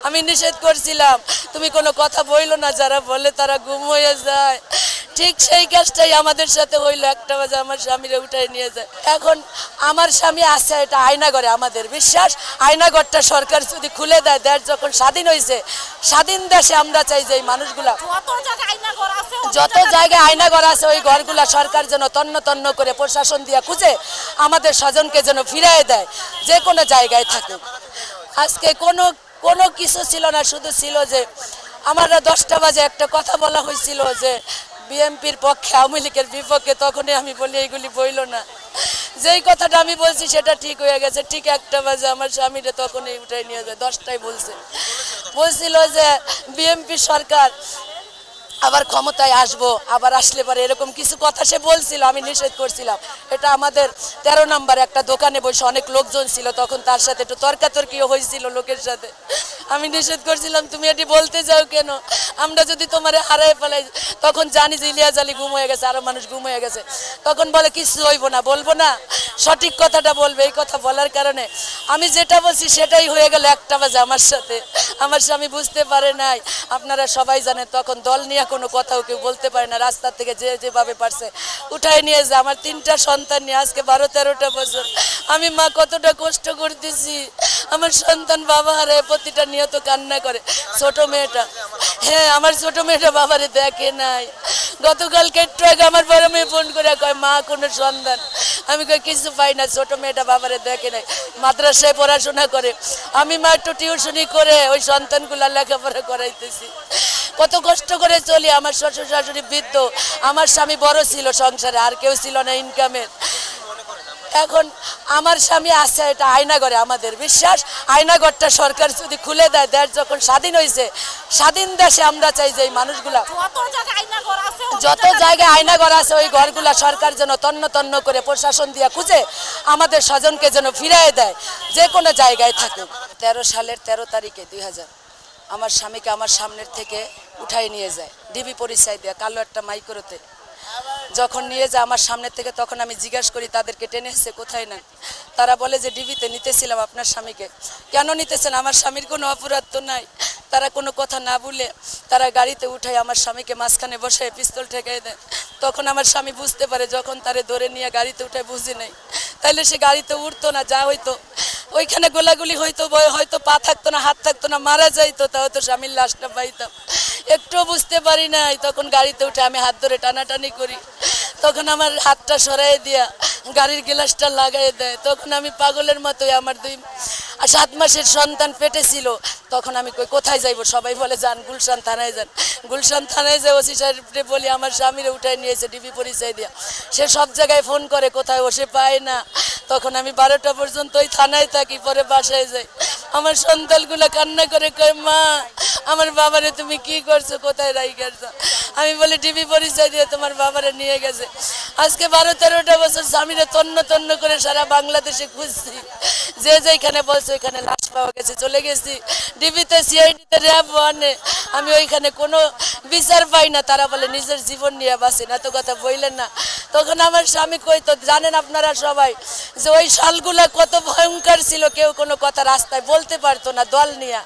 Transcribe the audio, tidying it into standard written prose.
আমি নিষেধ করছিলাম তুমি কোনো কথা বইলো না, যারা বলে তারা গুম হয়ে যায়। ঠিক সেই কাজটাই আমাদের সাথে হইলো। 1টা বাজে আমার স্বামীরে উঠাই নিয়ে যায়। এখন আমার স্বামী আছে এটা আয়নাঘরে, আমাদের বিশ্বাস আয়নাঘরটা সরকার যদি খুলে দেয়, দেশ যখন স্বাধীন হয়েছে, স্বাধীন দেশে আমরা চাই যে এই মানুষগুলা যত জায়গায় আয়নাঘর আছে ওই ঘরগুলা সরকার যেন তন্ন তন্ন করে প্রশাসন দিয়ে খুঁজে আমাদের স্বজনকে যেন ফিরিয়ে দেয়, যে কোনো জায়গায় থাকুক। আজকে কোনো কিছু ছিল না, শুধু ছিল যে আমরা 10টা বাজে একটা কথা বলা হয়েছিল যে বিএনপির পক্ষে আওয়ামী লীগের বিপক্ষে। তখনই আমি বলি এইগুলি বইল না, যেই কথাটা আমি বলছি সেটা ঠিক হয়ে গেছে। ঠিক 1টা বাজে আমার স্বামীরে তখনই উঠাই নিয়ে যায়। 10টায় বলছিল যে বিএনপি সরকার আবার ক্ষমতায় আসবো, আবার আসলে পরে এরকম কিছু কথা সে বলছিল। আমি নিষেধ করছিলাম। এটা আমাদের 13 নম্বর একটা দোকানে বসে অনেক লোকজন ছিল, তখন তার সাথে একটু তর্কাতর্কিও হয়েছিল লোকের সাথে। আমি নিষেধ করছিলাম তুমি এটি বলতে যাও কেন, আমরা যদি তোমারে হারাই ফেলাই। তখন জানি যে ইলিয়াস আলী গুম হয়ে গেছে, আরো মানুষ গুম হয়ে গেছে। তখন বলে কিছু হইব না, বলবো না, সঠিক কথাটা বলবে। এই কথা বলার কারণে আমি যেটা বলছি সেটাই হয়ে গেল 1টা বাজে আমার সাথে। আমার স্বামী বুঝতে পারে নাই। আপনারা সবাই জানেন তখন দল নিয়ে কোনো কথাও কেউ বলতে পারে না, রাস্তা থেকে যেভাবে পারছে উঠাই নিয়ে যায়। আমার 3টা সন্তান নিয়ে আজকে 12-13টা বছর আমি মা কতটা কষ্ট করতেছি। আমার সন্তান বাবা হারায় প্রতিটা নিয়ত কান্না করে। ছোট মেয়েটা, হ্যাঁ আমার ছোট মেয়েটা বাবারে দেখে নাই। গতকালকে একটু আগে আমার বড় মেয়ে ফোন করে কয় মা কোনো সন্ধান। আমি কই কিছু পাই না, ছোট মেয়েটা বাবারে দেখে নাই, মাদ্রাসায় পড়াশোনা করে। আমি মা একটু টিউশনি করে ওই সন্তানগুলা লেখাপড়া করাইতেছি। কত কষ্ট করে চলি। আমার শ্বশুর শাশুড়ি বৃদ্ধ, আমার স্বামী বড় ছিল সংসারে, আর কেউ ছিল না ইনকামের। এখন আমার স্বামী আছে এটা আয়নাঘরে, আমাদের বিশ্বাস আয়নাঘরটা সরকার যদি খুলে দেয়, দেশ যখন স্বাধীন হয়েছে, স্বাধীন দেশে আমরা চাই যে এই মানুষগুলা যত জায়গায় আয়নাঘর আছে ওই ঘরগুলা সরকার যেন তন্ন তন্ন করে প্রশাসন দিয়ে খুঁজে আমাদের স্বজনকে যেন ফিরিয়ে দেয়, যে কোনো জায়গায় থাকুক। 13 সালের 13 তারিখে 2000 আমার স্বামীকে আমার সামনের থেকে উঠাই নিয়ে যায় ডিবি পরিচয় দিয়ে, কালো একটা মাইক্রোতে। যখন নিয়ে যায় আমার সামনের থেকে, তখন আমি জিজ্ঞাসা করি তাদেরকে টেনে এসে কোথায় নেন। তারা বলে যে ডিবিতে নিতেছিলাম আপনার স্বামীকে। কেন নিতেছেন? আমার স্বামীর কোনো অপরাধ তো নাই। তারা কোনো কথা না বলে তারা গাড়িতে উঠায় আমার স্বামীকে মাঝখানে বসে পিস্তল ঠেকাই দেয়। তখন আমার স্বামী বুঝতে পারে, যখন তারে ধরে নিয়ে গাড়িতে উঠায় বুঝি নাই, তাইলে সে গাড়িতে উঠতো না। যা হইতো ওইখানে গোলাগুলি হইতো, হয়তো পা থাকতো না, হাত থাকতো না, মারা যাইতো, তাও তো স্বামীর লাশটা পাইতাম। একটুও বুঝতে পারি নাই। তখন গাড়িতে উঠে আমি হাত ধরে টানাটানি করি, তখন আমার হাতটা সরাই দিয়া গাড়ির গ্লাসটা লাগাই দেয়। তখন আমি পাগলের মতোই, আমার 7 মাসের সন্তান পেটে ছিল। তখন আমি কোথায় যাইব? সবাই বলে যান গুলশান থানায় যান। গুলশান থানায় যাই, ওসি সাহেবরে বলি আমার স্বামীরে উঠাই নিয়েছে ডিবি পরিচয় দিয়া। সে সব জায়গায় ফোন করে, কোথায় ও সে পায় না। তখন আমি 12টা পর্যন্ত ওই থানায় থাকি, পরে বাসায় যাই। আমার সন্তানগুলো কান্না করে কয় মা আমার বাবারে তুমি কি করছো, কোথায় রাইখেছো? আমি বলি ডিবি পরিচয় দিয়ে তোমার বাবারে নিয়ে গেছে। আজকে 12-13টা বছর স্বামীরে তন্ন তন্ন করে সারা বাংলাদেশে খুঁজছি, যে যেখানে বলছে ওইখানে লাশ পাওয়া গেছে। চলে গেছি ডিবিতে, সিআইডিতে, র্যাব 1-এ, আমি ওইখানে কোনো বিচার পাই না। তারা বলে নিজের জীবন নিয়ে বাঁচেন, এত কথা বললেন না। তখন আমার স্বামী কইতো, জানেন আপনারা সবাই যে ওই সালগুলা কত ভয়ঙ্কর ছিল, কেউ কোনো কথা রাস্তায় বলতে পারতো না দল নিয়ে।